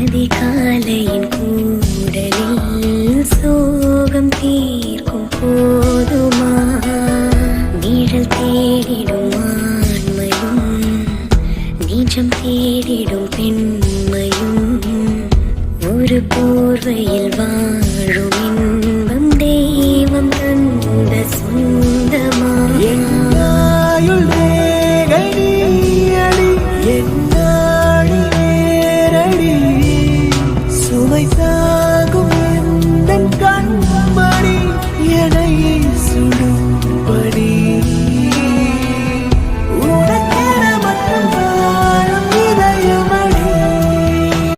அதிகாலையின் கூடலில் சோகம் தீர்க்கும் போதுமா நிழல் தேடிடும் ஆண்மையும் நிஜம் தேடிடும் பெண்மையும் ஒரு போர்வையில் வாழும் இன்பம் தெய்வம் தந்த சொந்தமா என்னாயுள்